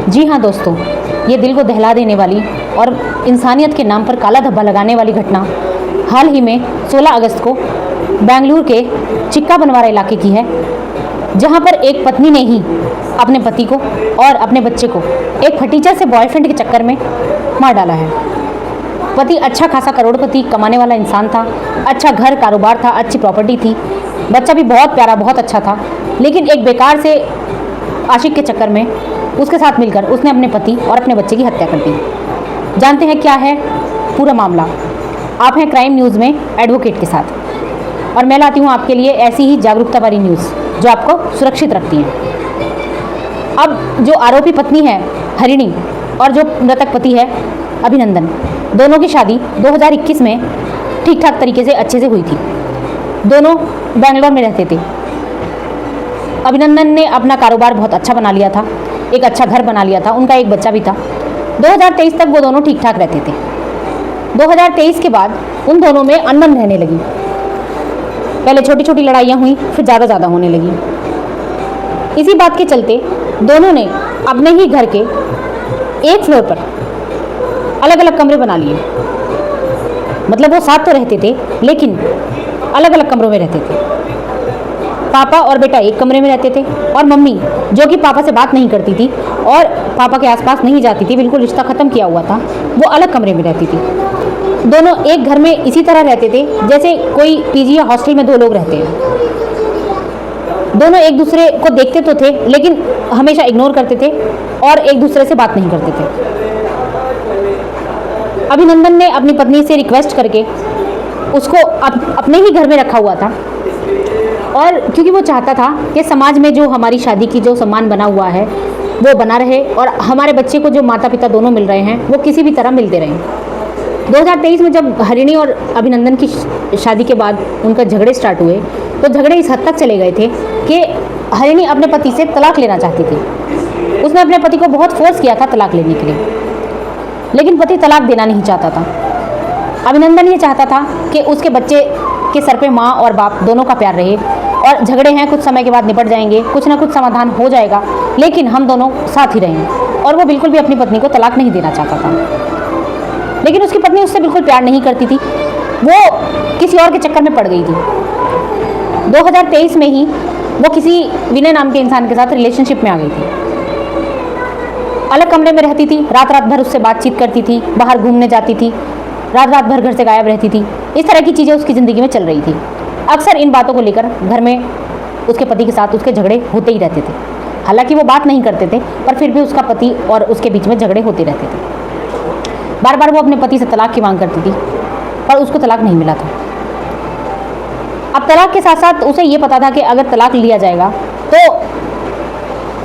जी हाँ दोस्तों, ये दिल को दहला देने वाली और इंसानियत के नाम पर काला धब्बा लगाने वाली घटना हाल ही में 16 अगस्त को बेंगलुरु के चिक्का बनवारा इलाके की है, जहां पर एक पत्नी ने ही अपने पति को और अपने बच्चे को एक फटीचर से बॉयफ्रेंड के चक्कर में मार डाला है। पति अच्छा खासा करोड़पति कमाने वाला इंसान था, अच्छा घर कारोबार था, अच्छी प्रॉपर्टी थी, बच्चा भी बहुत प्यारा बहुत अच्छा था, लेकिन एक बेकार से आशिक के चक्कर में उसके साथ मिलकर उसने अपने पति और अपने बच्चे की हत्या कर दी। जानते हैं क्या है पूरा मामला। आप हैं क्राइम न्यूज़ में एडवोकेट के साथ और मैं लाती हूँ आपके लिए ऐसी ही जागरूकता वाली न्यूज़ जो आपको सुरक्षित रखती है। अब जो आरोपी पत्नी है हरिणी और जो मृतक पति है अभिनंदन, दोनों की शादी 2021 में ठीक ठाक तरीके से अच्छे से हुई थी। दोनों बेंगलोर में रहते थे। अभिनंदन ने अपना कारोबार बहुत अच्छा बना लिया था, एक अच्छा घर बना लिया था, उनका एक बच्चा भी था। 2023 तक वो दोनों ठीक ठाक रहते थे। 2023 के बाद उन दोनों में अनबन रहने लगी। पहले छोटी छोटी लड़ाइयाँ हुई, फिर ज़्यादा होने लगी। इसी बात के चलते दोनों ने अपने ही घर के एक फ्लोर पर अलग अलग कमरे बना लिए। मतलब वो साथ तो रहते थे लेकिन अलग अलग कमरों में रहते थे। पापा और बेटा एक कमरे में रहते थे और मम्मी, जो कि पापा से बात नहीं करती थी और पापा के आसपास नहीं जाती थी, बिल्कुल रिश्ता ख़त्म किया हुआ था, वो अलग कमरे में रहती थी। दोनों एक घर में इसी तरह रहते थे जैसे कोई पीजी या हॉस्टल में दो लोग रहते हैं। दोनों एक दूसरे को देखते तो थे लेकिन हमेशा इग्नोर करते थे और एक दूसरे से बात नहीं करते थे। अभिनंदन ने अपनी पत्नी से रिक्वेस्ट करके उसको अपने ही घर में रखा हुआ था और क्योंकि वो चाहता था कि समाज में जो हमारी शादी की जो सम्मान बना हुआ है वो बना रहे और हमारे बच्चे को जो माता पिता दोनों मिल रहे हैं वो किसी भी तरह मिलते रहें। 2023 में जब हरिणी और अभिनंदन की शादी के बाद उनका झगड़े स्टार्ट हुए तो झगड़े इस हद तक चले गए थे कि हरिणी अपने पति से तलाक लेना चाहती थी। उसने अपने पति को बहुत फोर्स किया था तलाक लेने के लिए, लेकिन पति तलाक देना नहीं चाहता था। अभिनंदन ये चाहता था कि उसके बच्चे के सर पे माँ और बाप दोनों का प्यार रहे और झगड़े हैं कुछ समय के बाद निपट जाएंगे, कुछ ना कुछ समाधान हो जाएगा, लेकिन हम दोनों साथ ही रहेंगे। और वो बिल्कुल भी अपनी पत्नी को तलाक नहीं देना चाहता था। लेकिन उसकी पत्नी उससे बिल्कुल प्यार नहीं करती थी, वो किसी और के चक्कर में पड़ गई थी। 2023 में ही वो किसी विनय नाम के इंसान के साथ रिलेशनशिप में आ गई थी। अलग कमरे में रहती थी, रात रात भर उससे बातचीत करती थी, बाहर घूमने जाती थी, रात रात भर घर से गायब रहती थी। इस तरह की चीज़ें उसकी ज़िंदगी में चल रही थी। अक्सर इन बातों को लेकर घर में उसके पति के साथ उसके झगड़े होते ही रहते थे। हालांकि वो बात नहीं करते थे पर फिर भी उसका पति और उसके बीच में झगड़े होते रहते थे। बार बार वो अपने पति से तलाक की मांग करती थी पर उसको तलाक नहीं मिला था। अब तलाक के साथ साथ उसे ये पता था कि अगर तलाक लिया जाएगा तो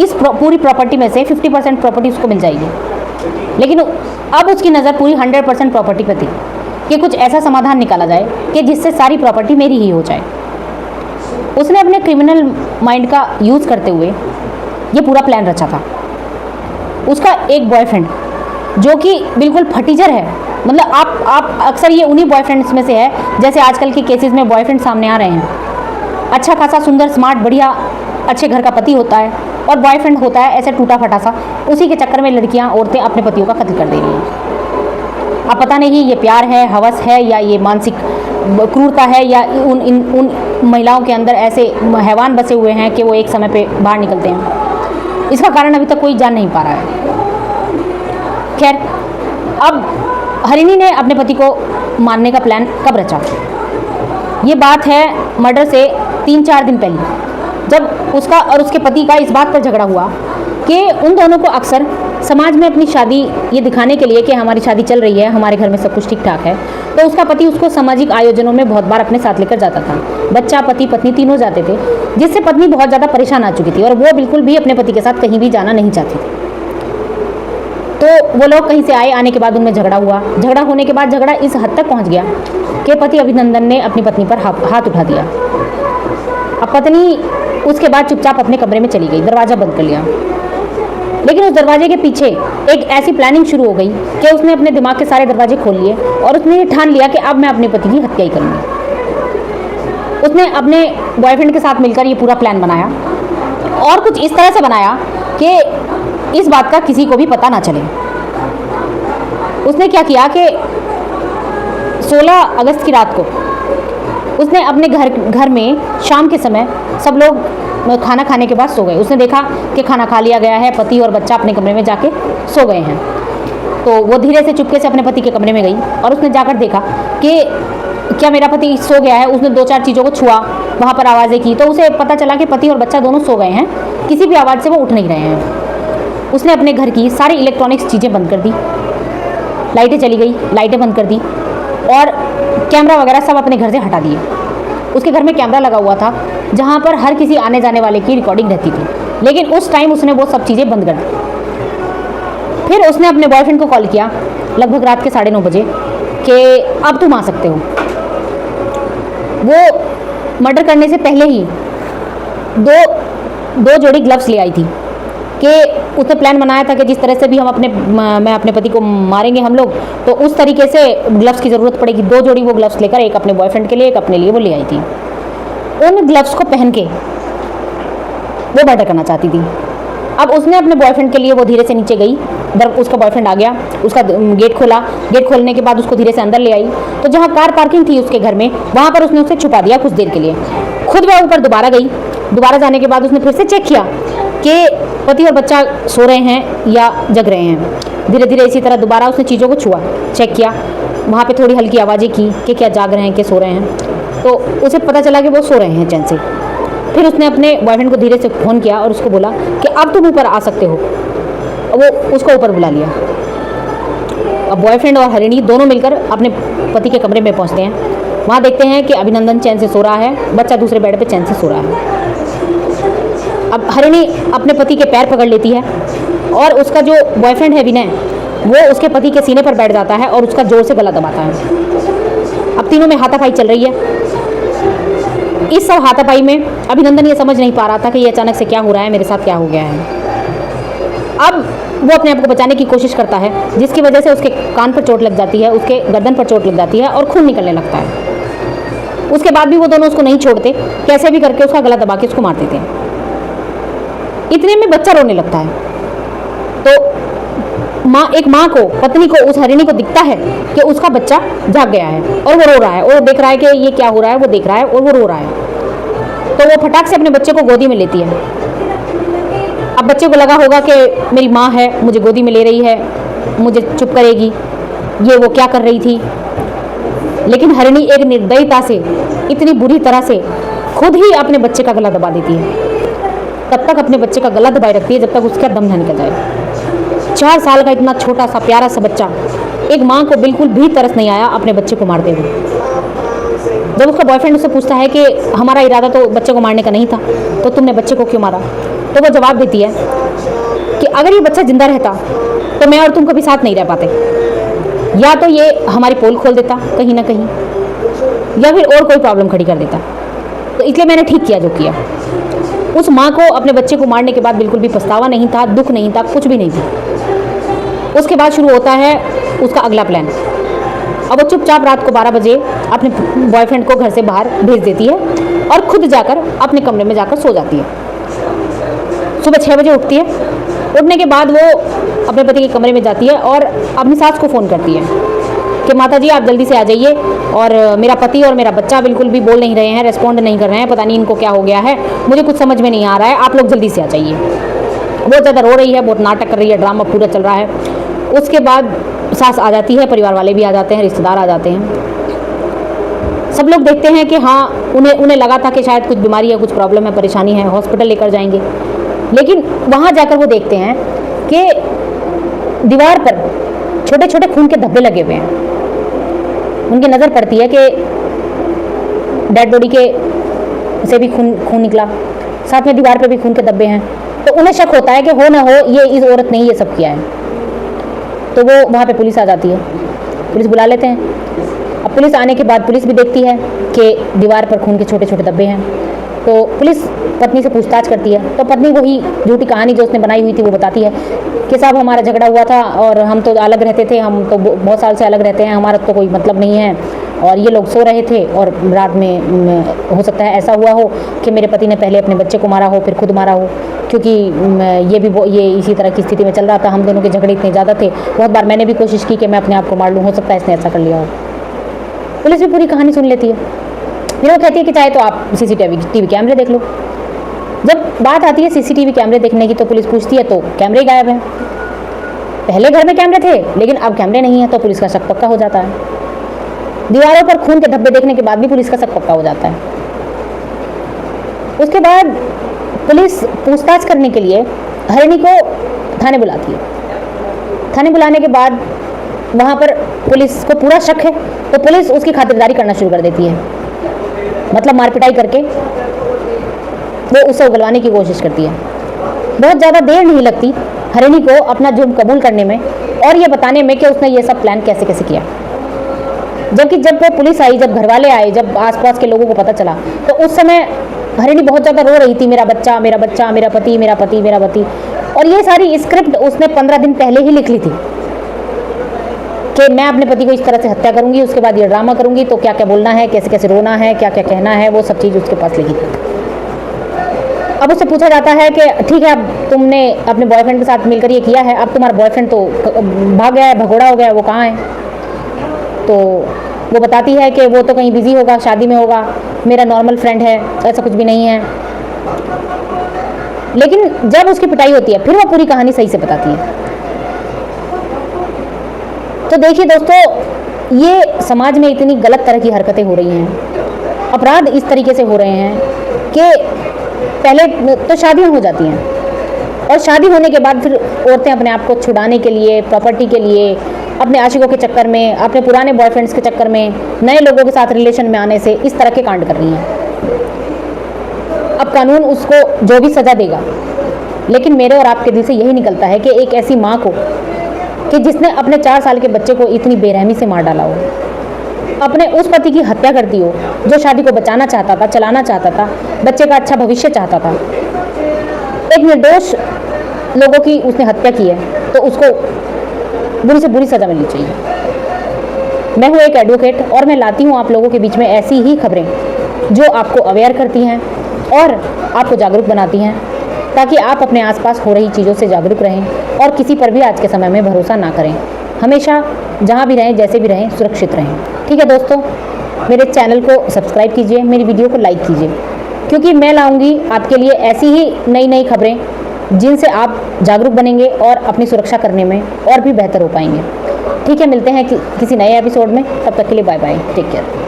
इस पूरी प्रॉपर्टी में से 50% प्रॉपर्टी उसको मिल जाएगी। लेकिन अब उसकी नज़र पूरी 100% प्रॉपर्टी पर थी कि कुछ ऐसा समाधान निकाला जाए कि जिससे सारी प्रॉपर्टी मेरी ही हो जाए। उसने अपने क्रिमिनल माइंड का यूज़ करते हुए ये पूरा प्लान रचा था। उसका एक बॉयफ्रेंड जो कि बिल्कुल फटीचर है, मतलब आप अक्सर ये उन्हीं बॉयफ्रेंड्स में से है जैसे आजकल के केसेस में बॉयफ्रेंड सामने आ रहे हैं। अच्छा खासा सुंदर स्मार्ट बढ़िया अच्छे घर का पति होता है और बॉयफ्रेंड होता है ऐसे टूटा फटा सा। उसी के चक्कर में लड़कियां औरतें अपने पतियों का कत्ल कर दे रही हैं। अब पता नहीं ये प्यार है, हवस है या ये मानसिक क्रूरता है या उन महिलाओं के अंदर ऐसे हैवान बसे हुए हैं कि वो एक समय पे बाहर निकलते हैं। इसका कारण अभी तक कोई जान नहीं पा रहा है। खैर, अब हरिणी ने अपने पति को मारने का प्लान कब रचा? ये बात है मर्डर से 3-4 दिन पहले, जब उसका और उसके पति का इस बात पर झगड़ा हुआ कि उन दोनों को अक्सर समाज में अपनी शादी ये दिखाने के लिए कि हमारी शादी चल रही है, हमारे घर में सब कुछ ठीक ठाक है, तो उसका पति उसको सामाजिक आयोजनों में बहुत बार अपने साथ लेकर जाता था। बच्चा पति पत्नी तीनों जाते थे, जिससे पत्नी बहुत ज़्यादा परेशान आ चुकी थी और वो बिल्कुल भी अपने पति के साथ कहीं भी जाना नहीं चाहती थी। तो वो लोग कहीं से आने के बाद उनमें झगड़ा हुआ। झगड़ा होने के बाद झगड़ा इस हद तक पहुँच गया कि पति अभिनंदन ने अपनी पत्नी पर हाथ उठा दिया। अब पत्नी उसके बाद चुपचाप अपने कमरे में चली गई, दरवाज़ा बंद कर लिया। लेकिन उस दरवाजे के पीछे एक ऐसी प्लानिंग शुरू हो गई कि उसने अपने दिमाग के सारे दरवाजे खोल लिए और उसने ये ठान लिया कि अब मैं अपने पति की हत्या ही करूँगी। उसने अपने बॉयफ्रेंड के साथ मिलकर ये पूरा प्लान बनाया और कुछ इस तरह से बनाया कि इस बात का किसी को भी पता ना चले। उसने क्या किया कि 16 अगस्त की रात को उसने अपने घर में शाम के समय सब लोग खाना खाने के बाद सो गए। उसने देखा कि खाना खा लिया गया है, पति और बच्चा अपने कमरे में जाके सो गए हैं। तो वो धीरे से चुपके से अपने पति के कमरे में गई और उसने जाकर देखा कि क्या मेरा पति सो गया है। उसने 2-4 चीज़ों को छुआ, वहाँ पर आवाज़ें की, तो उसे पता चला कि पति और बच्चा दोनों सो गए हैं, किसी भी आवाज़ से वो उठ नहीं रहे हैं। उसने अपने घर की सारी इलेक्ट्रॉनिक्स चीज़ें बंद कर दी, लाइटें चली गई, लाइटें बंद कर दी और कैमरा वगैरह सब अपने घर से हटा दिए। उसके घर में कैमरा लगा हुआ था जहाँ पर हर किसी आने जाने वाले की रिकॉर्डिंग रहती थी, लेकिन उस टाइम उसने वो सब चीज़ें बंद कर दी। फिर उसने अपने बॉयफ्रेंड को कॉल किया लगभग रात के 9:30 बजे कि अब तुम आ सकते हो। वो मर्डर करने से पहले ही दो जोड़ी ग्लव्स ले आई थी कि उसने प्लान बनाया था कि जिस तरह से भी मैं अपने पति को मारेंगे हम लोग, तो उस तरीके से ग्लव्स की ज़रूरत पड़ेगी। 2 जोड़ी वो ग्लव्स लेकर, एक अपने बॉयफ्रेंड के लिए, एक अपने लिए वो ले आई थी। उन ग्लव्स को पहन के वो मर्डर करना चाहती थी। अब उसने अपने बॉयफ्रेंड के लिए वो धीरे से नीचे गई, उसका बॉयफ्रेंड आ गया, उसका गेट खोला, गेट खोलने के बाद उसको धीरे से अंदर ले आई। तो जहाँ कार पार्किंग थी उसके घर में, वहाँ पर उसने उसे छुपा दिया कुछ देर के लिए। खुद वह ऊपर दोबारा गई। दोबारा जाने के बाद उसने फिर से चेक किया कि पति और बच्चा सो रहे हैं या जग रहे हैं। धीरे धीरे इसी तरह दोबारा उसने चीज़ों को छुआ, चेक किया, वहाँ पे थोड़ी हल्की आवाज़ें की कि क्या जाग रहे हैं कि सो रहे हैं। तो उसे पता चला कि वो सो रहे हैं चैन से। फिर उसने अपने बॉयफ्रेंड को धीरे से फ़ोन किया और उसको बोला कि अब तुम ऊपर आ सकते हो। वो उसको ऊपर बुला लिया। अब बॉयफ्रेंड और हरिणी दोनों मिलकर अपने पति के कमरे में पहुंचते हैं। वहाँ देखते हैं कि अभिनंदन चैन से सो रहा है, बच्चा दूसरे बेड पे चैन से सो रहा है। अब हरिणी अपने पति के पैर पकड़ लेती है और उसका जो बॉयफ्रेंड है विनय, वो उसके पति के सीने पर बैठ जाता है और उसका जोर से गला दबाता है। अब तीनों में हाथापाई चल रही है। इस सब हाथापाई में अभिनंदन ये समझ नहीं पा रहा था कि ये अचानक से क्या हो रहा है, मेरे साथ क्या हो गया है। अब वो अपने आप को बचाने की कोशिश करता है, जिसकी वजह से उसके कान पर चोट लग जाती है, उसके गर्दन पर चोट लग जाती है और खून निकलने लगता है। उसके बाद भी वो दोनों उसको नहीं छोड़ते, कैसे भी करके उसका गला दबा के उसको मार देते हैं। इतने में बच्चा रोने लगता है। तो एक माँ को, पत्नी को, उस हरिणी को दिखता है कि उसका बच्चा जाग गया है और वो रो रहा है और वो देख रहा है कि ये क्या हो रहा है, वो देख रहा है और वो रो रहा है। तो वो फटाक से अपने बच्चे को गोदी में लेती है। अब बच्चे को लगा होगा कि मेरी माँ है, मुझे गोदी में ले रही है, मुझे चुप करेगी, ये वो क्या कर रही थी। लेकिन हरिणी एक निर्दयता से, इतनी बुरी तरह से खुद ही अपने बच्चे का गला दबा देती है। तब तक अपने बच्चे का गला दबाए रखती है जब तक उसका दम न निकल जाए। 4 साल का इतना छोटा सा प्यारा सा बच्चा, एक माँ को बिल्कुल भी तरस नहीं आया अपने बच्चे को मारते हुए। जब उसका बॉयफ्रेंड उससे पूछता है कि हमारा इरादा तो बच्चे को मारने का नहीं था, तो तुमने बच्चे को क्यों मारा, तो वो जवाब देती है कि अगर ये बच्चा जिंदा रहता तो मैं और तुम कभी साथ नहीं रह पाते। या तो ये हमारी पोल खोल देता कहीं ना कहीं, या फिर और कोई प्रॉब्लम खड़ी कर देता। तो इसलिए मैंने ठीक किया जो किया। उस माँ को अपने बच्चे को मारने के बाद बिल्कुल भी पछतावा नहीं था, दुख नहीं था, कुछ भी नहीं था। उसके बाद शुरू होता है उसका अगला प्लान। अब वो चुपचाप रात को 12 बजे अपने बॉयफ्रेंड को घर से बाहर भेज देती है और खुद जाकर अपने कमरे में जाकर सो जाती है। सुबह 6 बजे उठती है। उठने के बाद वो अपने पति के कमरे में जाती है और अपनी सास को फ़ोन करती है कि माता जी आप जल्दी से आ जाइए, और मेरा पति और मेरा बच्चा बिल्कुल भी बोल नहीं रहे हैं, रेस्पॉन्ड नहीं कर रहे हैं, पता नहीं इनको क्या हो गया है, मुझे कुछ समझ में नहीं आ रहा है, आप लोग जल्दी से आ जाइए। बहुत ज़्यादा रो रही है, बहुत नाटक कर रही है, ड्रामा पूरा चल रहा है। उसके बाद सास आ जाती है, परिवार वाले भी आ जाते हैं, रिश्तेदार आ जाते हैं। सब लोग देखते हैं कि हाँ, उन्हें लगा था कि शायद कुछ बीमारी है, कुछ प्रॉब्लम है, परेशानी है, हॉस्पिटल लेकर जाएंगे। लेकिन वहाँ जाकर वो देखते हैं कि दीवार पर छोटे छोटे खून के धब्बे लगे हुए हैं। उनकी नज़र पड़ती है कि डेड बॉडी के से भी खून निकला, साथ में दीवार पे भी खून के धब्बे हैं। तो उन्हें शक होता है कि हो ना हो ये इस औरत ने ही ये सब किया है। तो वो वहाँ पे पुलिस आ जाती है, पुलिस बुला लेते हैं। अब पुलिस आने के बाद पुलिस भी देखती है कि दीवार पर खून के छोटे छोटे धब्बे हैं। तो पुलिस पत्नी से पूछताछ करती है। तो पत्नी वही झूठी कहानी जो उसने बनाई हुई थी वो बताती है कि साहब हमारा झगड़ा हुआ था और हम तो अलग रहते थे, हम तो बहुत साल से अलग रहते हैं, हमारा तो कोई मतलब नहीं है, और ये लोग सो रहे थे और रात में हो सकता है ऐसा हुआ हो कि मेरे पति ने पहले अपने बच्चे को मारा हो फिर खुद मारा हो, क्योंकि ये इसी तरह की स्थिति में चल रहा था, हम दोनों के झगड़े इतने ज़्यादा थे, बहुत बार मैंने भी कोशिश की कि मैं अपने आप को मार लूँ, हो सकता है इसने ऐसा कर लिया हो। पुलिस भी पूरी कहानी सुन लेती है, फिर वो कहती है कि चाहे तो आप CCTV कैमरे देख लो। जब बात आती है CCTV कैमरे देखने की तो पुलिस पूछती है तो कैमरे गायब हैं। पहले घर में कैमरे थे लेकिन अब कैमरे नहीं है, तो पुलिस का शक पक्का हो जाता है। दीवारों पर खून के धब्बे देखने के बाद भी पुलिस का शक पक्का हो जाता है। उसके बाद पुलिस पूछताछ करने के लिए हरिणी को थाने बुलाती है। थाने बुलाने के बाद वहाँ पर पुलिस को पूरा शक है, तो पुलिस उसकी खातिरदारी करना शुरू कर देती है, मतलब मारपिटाई करके वो उसे उगलवाने की कोशिश करती है। बहुत ज़्यादा देर नहीं लगती हरिणी को अपना जुर्म कबूल करने में और ये बताने में कि उसने ये सब प्लान कैसे कैसे किया। जबकि जब वो पुलिस आई, जब घर वाले आए, जब आसपास के लोगों को पता चला, तो उस समय हरिणी बहुत ज़्यादा रो रही थी, मेरा बच्चा, मेरा बच्चा, मेरा पति, मेरा पति, मेरा पति। और ये सारी स्क्रिप्ट उसने 15 दिन पहले ही लिख ली थी कि मैं अपने पति को इस तरह से हत्या करूंगी, उसके बाद ये ड्रामा करूंगी, तो क्या क्या बोलना है, कैसे कैसे रोना है, क्या क्या कहना है, वो सब चीज़ उसके पास लिखी थी। अब उससे पूछा जाता है कि ठीक है, अब तुमने अपने बॉयफ्रेंड के साथ मिलकर ये किया है, अब तुम्हारा बॉयफ्रेंड तो भाग गया है, भगोड़ा हो गया है, वो कहाँ है? तो वो बताती है कि वो तो कहीं बिजी होगा, शादी में होगा, मेरा नॉर्मल फ्रेंड है, ऐसा कुछ भी नहीं है। लेकिन जब उसकी पिटाई होती है फिर वो पूरी कहानी सही से बताती है। तो देखिए दोस्तों, ये समाज में इतनी गलत तरह की हरकतें हो रही हैं, अपराध इस तरीके से हो रहे हैं कि पहले तो शादियां हो जाती हैं और शादी होने के बाद फिर औरतें अपने आप को छुड़ाने के लिए, प्रॉपर्टी के लिए, अपने आशिकों के चक्कर में, अपने पुराने बॉयफ्रेंड्स के चक्कर में, नए लोगों के साथ रिलेशन में आने से इस तरह के कांड कर रही हैं। अब कानून उसको जो भी सज़ा देगा, लेकिन मेरे और आपके दिल से यही निकलता है कि एक ऐसी माँ को कि जिसने अपने 4 साल के बच्चे को इतनी बेरहमी से मार डाला हो, अपने उस पति की हत्या कर दी हो जो शादी को बचाना चाहता था, चलाना चाहता था, बच्चे का अच्छा भविष्य चाहता था, एक निर्दोष लोगों की उसने हत्या की है, तो उसको बुरी से बुरी सज़ा मिलनी चाहिए। मैं हूँ एक एडवोकेट और मैं लाती हूँ आप लोगों के बीच में ऐसी ही खबरें जो आपको अवेयर करती हैं और आपको जागरूक बनाती हैं, ताकि आप अपने आसपास हो रही चीज़ों से जागरूक रहें और किसी पर भी आज के समय में भरोसा ना करें। हमेशा जहाँ भी रहें, जैसे भी रहें, सुरक्षित रहें। ठीक है दोस्तों, मेरे चैनल को सब्सक्राइब कीजिए, मेरी वीडियो को लाइक कीजिए, क्योंकि मैं लाऊंगी आपके लिए ऐसी ही नई नई खबरें जिनसे आप जागरूक बनेंगे और अपनी सुरक्षा करने में और भी बेहतर हो पाएंगे। ठीक है, मिलते हैं किसी नए एपिसोड में, तब तक के लिए बाय बाय, टेक केयर।